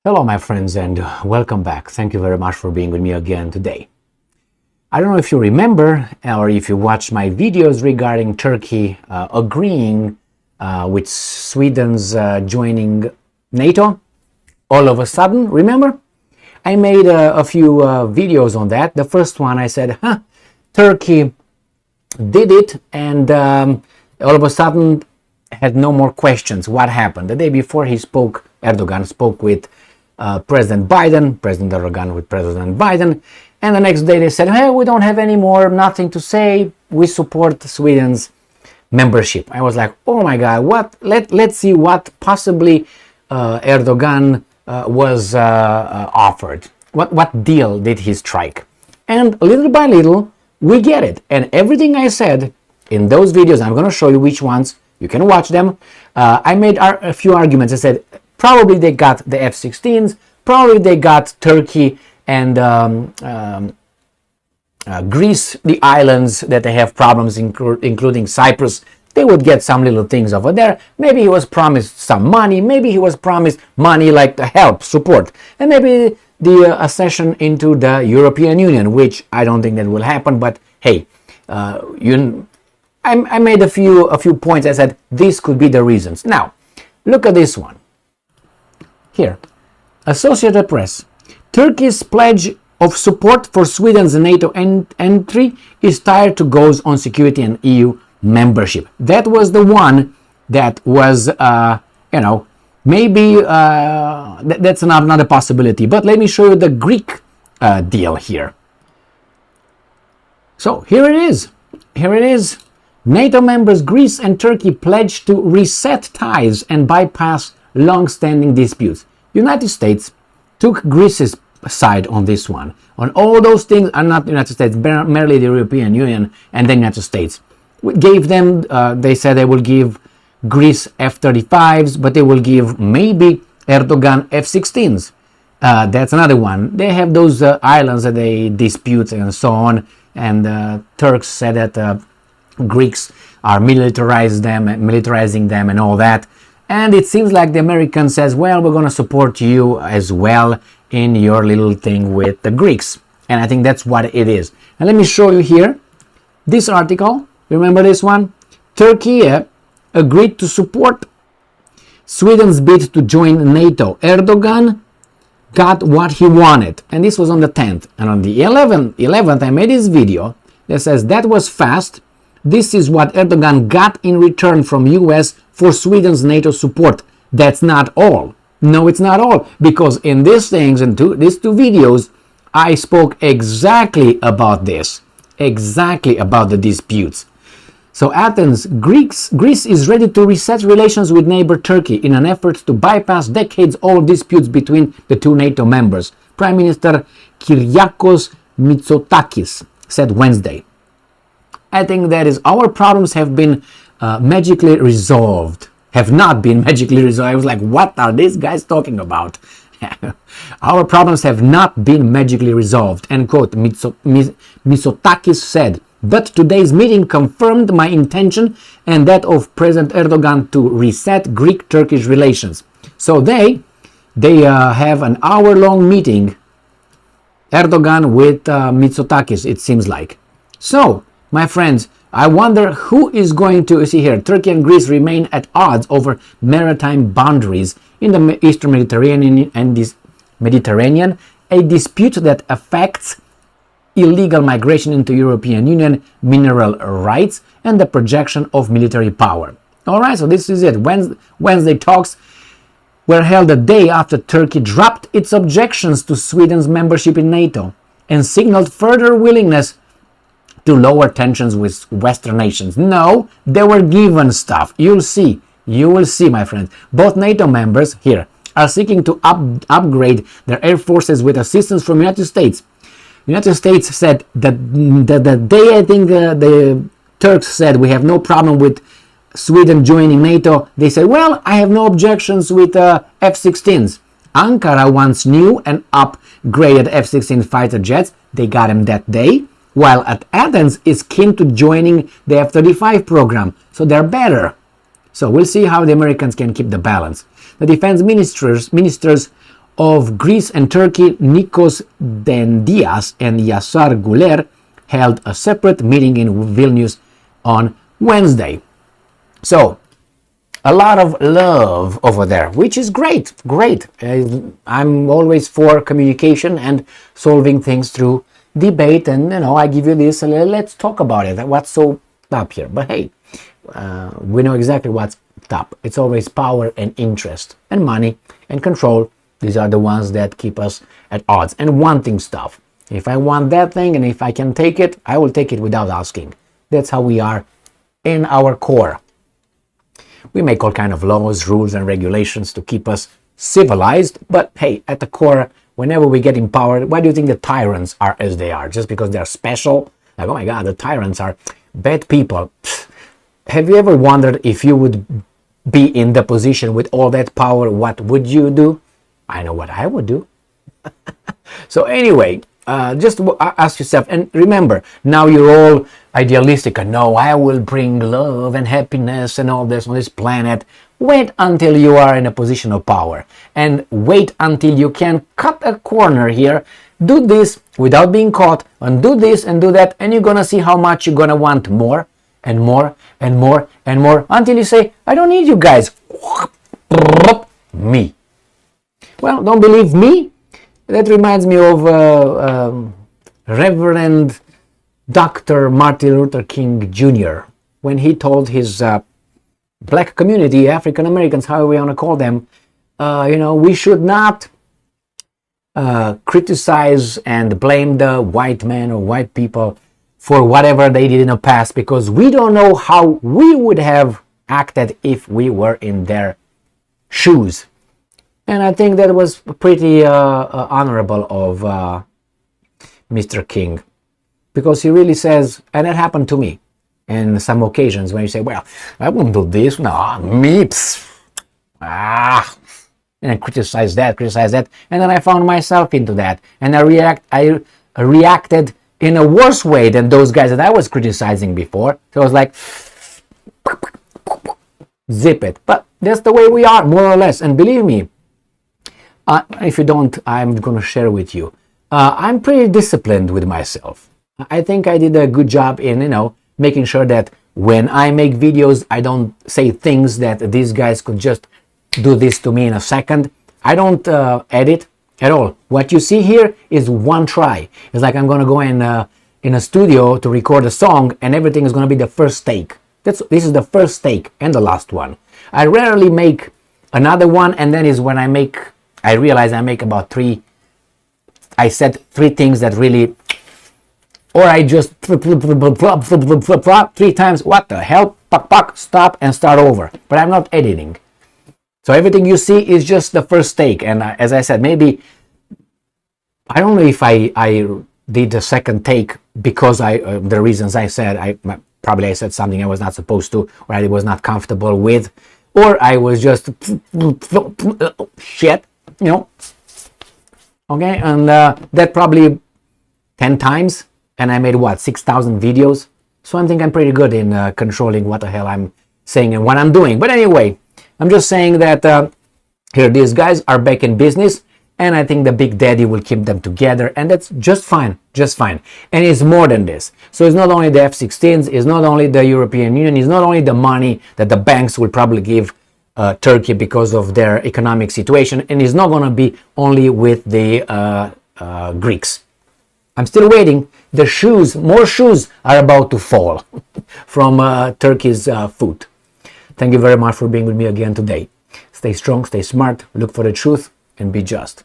Hello, my friends, and welcome back. Thank you very much for being with me again today. I don't know if you remember or if you watched my videos regarding Turkey agreeing with Sweden's joining NATO. All of a sudden, remember? I made a few videos on that. The first one I said, Turkey did it, and all of a sudden had no more questions. What happened? The day before Erdogan spoke with President Erdogan with President Biden, and the next day they said, hey, we don't have nothing to say, we support Sweden's membership. I was like, oh my God, let's see what possibly Erdogan was offered. What deal did he strike? And little by little, we get it. And everything I said in those videos, I'm going to show you which ones, you can watch them. I made a few arguments. I said, probably they got the F-16s, probably they got Turkey and Greece, the islands that they have problems, including Cyprus. They would get some little things over there. Maybe he was promised some money. Maybe he was promised money like the help, support. And maybe the accession into the European Union, which I don't think that will happen. But hey, I made a few points. I said this could be the reasons. Now, look at this one. Here, Associated Press. Turkey's pledge of support for Sweden's NATO entry is tied to goals on security and EU membership. That was the one that was, maybe that's not a possibility. But let me show you the Greek deal here. So here it is. NATO members Greece and Turkey pledged to reset ties and bypass long-standing disputes. United States took Greece's side on this one. On all those things are not the United States, merely the European Union and the United States. We gave them, they said they will give Greece F-35s, but they will give maybe Erdogan F-16s. That's another one. They have those islands that they dispute and so on. And Turks said that Greeks are militarizing them and all that. And it seems like the American says, well, we're going to support you as well in your little thing with the Greeks. And I think that's what it is. And let me show you here this article. Remember this one? Turkey agreed to support Sweden's bid to join NATO. Erdogan got what he wanted. And this was on the 10th. And on the 11th, I made this video that says that was fast. This is what Erdogan got in return from US for Sweden's NATO support. That's not all. No, it's not all. Because in these things, in these two videos, I spoke exactly about this. Exactly about the disputes. So Athens, Greece is ready to reset relations with neighbor Turkey in an effort to bypass decades-old disputes between the two NATO members. Prime Minister Kyriakos Mitsotakis said Wednesday. I think that is our problems have been magically resolved. Have not been magically resolved. I was like, what are these guys talking about? Our problems have not been magically resolved. End quote. Mitsotakis said. But today's meeting confirmed my intention and that of President Erdogan to reset Greek-Turkish relations. So they have an hour-long meeting, Erdogan with Mitsotakis, it seems like. So, my friends, I wonder who is going to see here. Turkey and Greece remain at odds over maritime boundaries in the Eastern Mediterranean a dispute that affects illegal migration into European Union, mineral rights, and the projection of military power. All right, so this is it. Wednesday talks were held a day after Turkey dropped its objections to Sweden's membership in NATO and signaled further willingness to lower tensions with Western nations. No, they were given stuff. You will see, my friends. Both NATO members here are seeking to upgrade their air forces with assistance from the United States. The United States said that the day I think the Turks said we have no problem with Sweden joining NATO, they said, well, I have no objections with F-16s. Ankara wants new and upgraded F-16 fighter jets. They got them that day. While at Athens is keen to joining the F-35 program. So they're better. So we'll see how the Americans can keep the balance. The defense ministers of Greece and Turkey, Nikos Dendias and Yasar Guler, held a separate meeting in Vilnius on Wednesday. So, a lot of love over there, which is great. I'm always for communication and solving things through debate, and I give you this, let's talk about it. What's so up here? But hey, we know exactly what's up. It's always power and interest and money and control. These are the ones that keep us at odds and wanting stuff. If I want that thing and if I can take it, I will take it without asking. That's how we are in our core. We make all kind of laws, rules, and regulations to keep us civilized, but hey, at the core, whenever we get empowered, why do you think the tyrants are as they are? Just because they're special? Like, oh my God, the tyrants are bad people. Have you ever wondered if you would be in the position with all that power, what would you do? I know what I would do. So anyway, just ask yourself, and remember, now you're all idealistic, and no, I will bring love and happiness and all this on this planet. Wait until you are in a position of power, and wait until you can cut a corner here, do this without being caught, and do this and do that, and you're gonna see how much you're gonna want more and more and more and more, until you say, I don't need you guys. Me. Well, don't believe me? That reminds me of Reverend Dr. Martin Luther King Jr. when he told his black community, African Americans, however we want to call them, we should not criticize and blame the white man or white people for whatever they did in the past, because we don't know how we would have acted if we were in their shoes. And I think that was pretty honorable of Mr. King, because he really says, and it happened to me in some occasions when you say, well, I wouldn't do this, no, me, and I criticize that, and then I found myself into that, and I reacted in a worse way than those guys that I was criticizing before. So I was like, zip it. But that's the way we are, more or less, and believe me, if you don't, I'm going to share with you. I'm pretty disciplined with myself. I think I did a good job in, making sure that when I make videos, I don't say things that these guys could just do this to me in a second. I don't edit at all. What you see here is one try. It's like I'm going to go in a studio to record a song, and everything is going to be the first take. This is the first take and the last one. I rarely make another one, and then is when I realize I make about I said three things that really, or I just flip 3 times, what the hell, puck, stop and start over. But I'm not editing. So everything you see is just the first take. And as I said, maybe, I don't know if I did the second take because the reasons I said, I said something I was not supposed to, or I was not comfortable with, or I was just shit. Okay, and that probably 10 times, and I made 6,000 videos, so I think I'm pretty good in controlling what the hell I'm saying and what I'm doing. But anyway, I'm just saying that here these guys are back in business, and I think the Big Daddy will keep them together, and that's just fine. And it's more than this. So it's not only the F-16s, it's not only the European Union, it's not only the money that the banks will probably give Turkey because of their economic situation, and it's not going to be only with the Greeks. I'm still waiting. More shoes are about to fall from Turkey's foot. Thank you very much for being with me again today. Stay strong, stay smart, look for the truth, and be just.